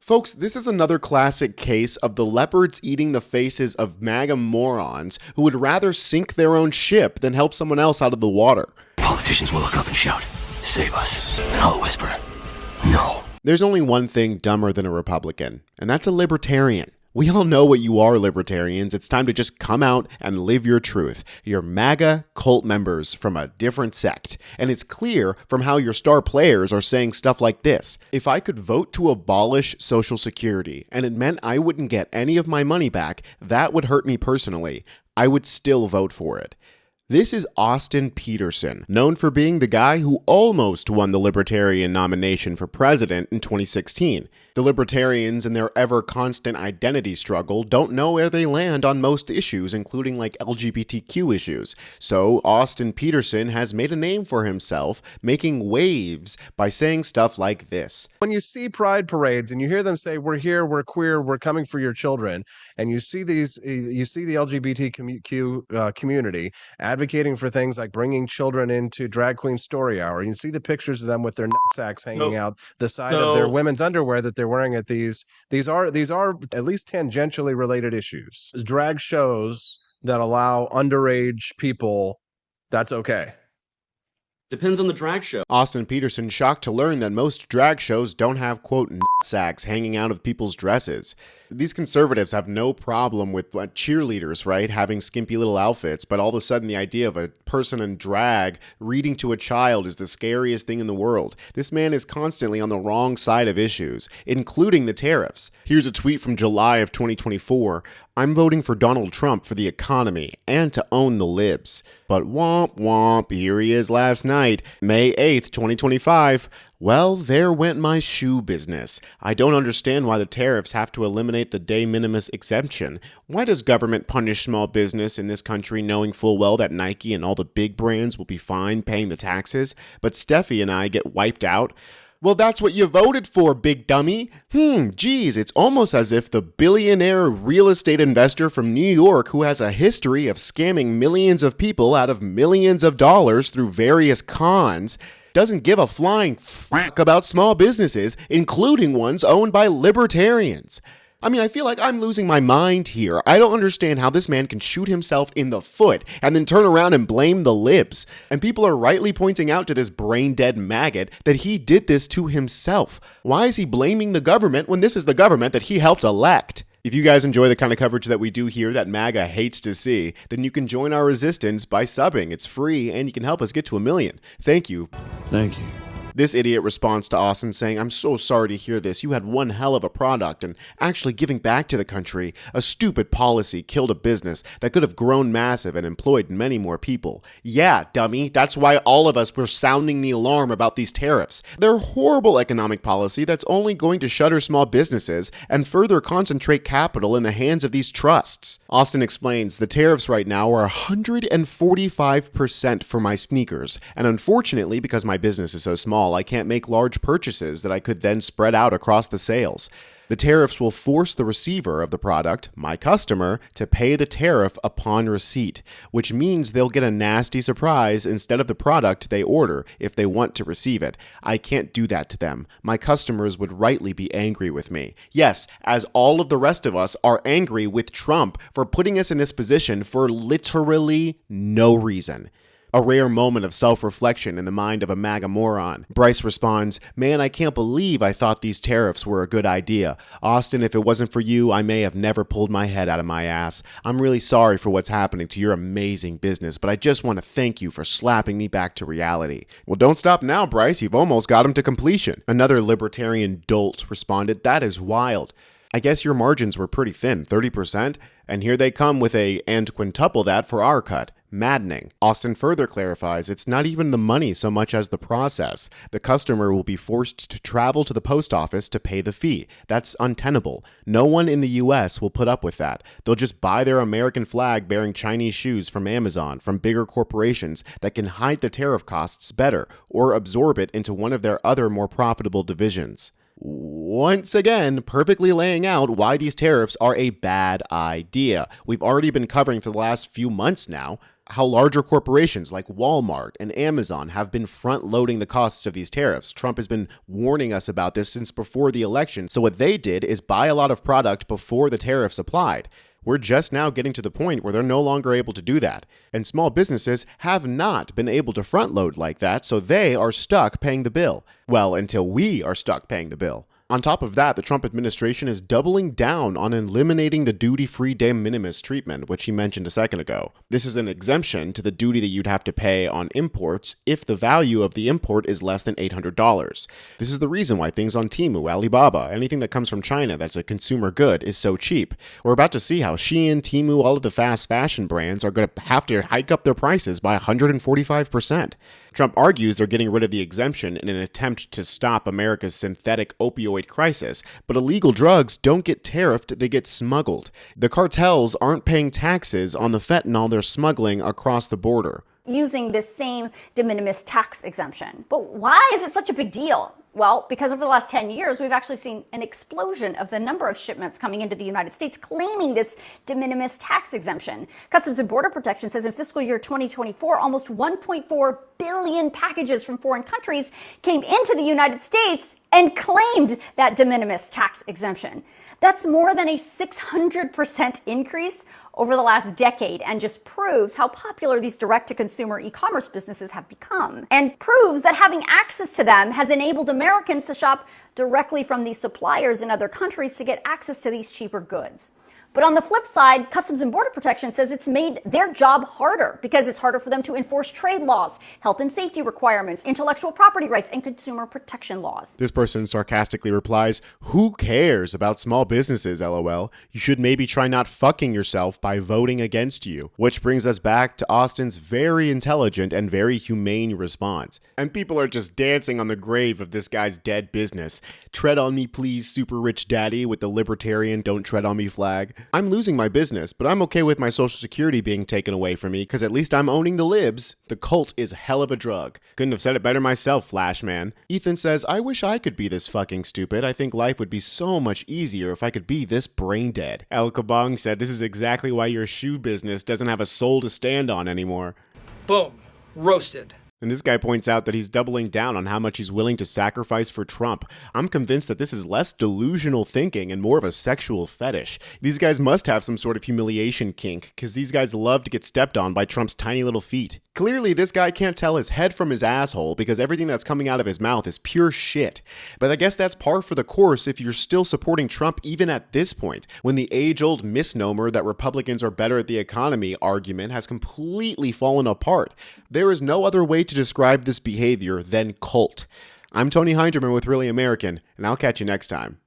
Folks, this is another classic case of the leopards eating the faces of MAGA morons who would rather sink their own ship than help someone else out of the water. Politicians will look up and shout, "Save us," and I'll whisper, "No." There's only one thing dumber than a Republican, and that's a libertarian. We all know what you are, libertarians. It's time to just come out and live your truth. You're MAGA cult members from a different sect. And it's clear from how your star players are saying stuff like this. If I could vote to abolish Social Security, and it meant I wouldn't get any of my money back, that would hurt me personally. I would still vote for it. This is Austin Peterson, known for being the guy who almost won the Libertarian nomination for president in 2016. The Libertarians, in their ever-constant identity struggle, don't know where they land on most issues, including like LGBTQ issues. So Austin Peterson has made a name for himself, making waves by saying stuff like this. When you see pride parades and you hear them say, "We're here, we're queer, we're coming for your children," and you see the LGBTQ community advocating for things like bringing children into drag queen story hour. You see the pictures of them with their nutsacks hanging out the side of their women's underwear that they're wearing at these are at least tangentially related issues. Drag shows that allow underage people, that's okay. Depends on the drag show. Austin Peterson shocked to learn that most drag shows don't have, quote, nutsacks hanging out of people's dresses. These conservatives have no problem with cheerleaders, right, having skimpy little outfits, but all of a sudden the idea of a person in drag reading to a child is the scariest thing in the world. This man is constantly on the wrong side of issues, including the tariffs. Here's a tweet from July of 2024. "I'm voting for Donald Trump for the economy and to own the libs." But womp womp, here he is last night, May 8th, 2025. "Well, there went my shoe business. I don't understand why the tariffs have to eliminate the de minimis exemption. Why does government punish small business in this country knowing full well that Nike and all the big brands will be fine paying the taxes, but Steffi and I get wiped out? Well, that's what you voted for, big dummy. Geez, it's almost as if the billionaire real estate investor from New York who has a history of scamming millions of people out of millions of dollars through various cons doesn't give a flying fuck about small businesses, including ones owned by libertarians. I mean, I feel like I'm losing my mind here. I don't understand how this man can shoot himself in the foot and then turn around and blame the libs. And people are rightly pointing out to this brain-dead maggot that he did this to himself. Why is he blaming the government when this is the government that he helped elect? If you guys enjoy the kind of coverage that we do here that MAGA hates to see, then you can join our resistance by subbing. It's free and you can help us get to 1 million. Thank you. Thank you. This idiot responds to Austin saying, "I'm so sorry to hear this. You had one hell of a product and actually giving back to the country. A stupid policy killed a business that could have grown massive and employed many more people." Yeah, dummy. That's why all of us were sounding the alarm about these tariffs. They're horrible economic policy that's only going to shutter small businesses and further concentrate capital in the hands of these trusts. Austin explains, "The tariffs right now are 145% for my sneakers. And unfortunately, because my business is so small, I can't make large purchases that I could then spread out across the sales. The tariffs will force the receiver of the product, my customer, to pay the tariff upon receipt, which means they'll get a nasty surprise instead of the product they order if they want to receive it. I can't do that to them. My customers would rightly be angry with me. Yes, as all of the rest of us are angry with Trump for putting us in this position for literally no reason." A rare moment of self-reflection in the mind of a MAGA moron. Bryce responds, "Man, I can't believe I thought these tariffs were a good idea. Austin, if it wasn't for you, I may have never pulled my head out of my ass. I'm really sorry for what's happening to your amazing business, but I just want to thank you for slapping me back to reality." Well, don't stop now, Bryce. You've almost got him to completion. Another libertarian dolt responded, "That is wild. I guess your margins were pretty thin, 30%, and here they come with and quintuple that for our cut. Maddening." Austin further clarifies, "It's not even the money so much as the process. The customer will be forced to travel to the post office to pay the fee. That's untenable. No one in the US will put up with that. They'll just buy their American flag bearing Chinese shoes from Amazon, from bigger corporations that can hide the tariff costs better, or absorb it into one of their other more profitable divisions." Once again, perfectly laying out why these tariffs are a bad idea. We've already been covering for the last few months now. how larger corporations like Walmart and Amazon have been front-loading the costs of these tariffs. Trump has been warning us about this since before the election. So what they did is buy a lot of product before the tariffs applied. We're just now getting to the point where they're no longer able to do that. And small businesses have not been able to front load like that, so they are stuck paying the bill. Well, until we are stuck paying the bill. On top of that, the Trump administration is doubling down on eliminating the duty-free de minimis treatment, which he mentioned a second ago. This is an exemption to the duty that you'd have to pay on imports if the value of the import is less than $800. This is the reason why things on Temu, Alibaba, anything that comes from China that's a consumer good is so cheap. We're about to see how Shein, Temu, all of the fast fashion brands are going to have to hike up their prices by 145%. Trump argues they're getting rid of the exemption in an attempt to stop America's synthetic opioid crisis, but illegal drugs don't get tariffed, they get smuggled. The cartels aren't paying taxes on the fentanyl they're smuggling across the border. Using this same de minimis tax exemption. But why is it such a big deal? Well, because over the last 10 years, we've actually seen an explosion of the number of shipments coming into the United States claiming this de minimis tax exemption. Customs and Border Protection says in fiscal year 2024, almost 1.4 billion packages from foreign countries came into the United States and claimed that de minimis tax exemption. That's more than a 600% increase over the last decade and just proves how popular these direct-to-consumer e-commerce businesses have become, and proves that having access to them has enabled Americans to shop directly from these suppliers in other countries to get access to these cheaper goods. But on the flip side, Customs and Border Protection says it's made their job harder because it's harder for them to enforce trade laws, health and safety requirements, intellectual property rights, and consumer protection laws. This person sarcastically replies, "Who cares about small businesses, LOL? You should maybe try not fucking yourself by voting against you." Which brings us back to Austin's very intelligent and very humane response. And people are just dancing on the grave of this guy's dead business. Tread on me please, super rich daddy, with the libertarian don't tread on me flag. I'm losing my business, but I'm okay with my social security being taken away from me because at least I'm owning the libs. The cult is hell of a drug. Couldn't have said it better myself, Flashman. Ethan says, "I wish I could be this fucking stupid. I think life would be so much easier if I could be this brain dead." El Kabong said, "This is exactly why your shoe business doesn't have a soul to stand on anymore." Boom. Roasted. And this guy points out that he's doubling down on how much he's willing to sacrifice for Trump. I'm convinced that this is less delusional thinking and more of a sexual fetish. These guys must have some sort of humiliation kink, because these guys love to get stepped on by Trump's tiny little feet. Clearly, this guy can't tell his head from his asshole because everything that's coming out of his mouth is pure shit. But I guess that's par for the course if you're still supporting Trump even at this point, when the age-old misnomer that Republicans are better at the economy argument has completely fallen apart. There is no other way to describe this behavior than cult. I'm Tony Hinderman with Really American, and I'll catch you next time.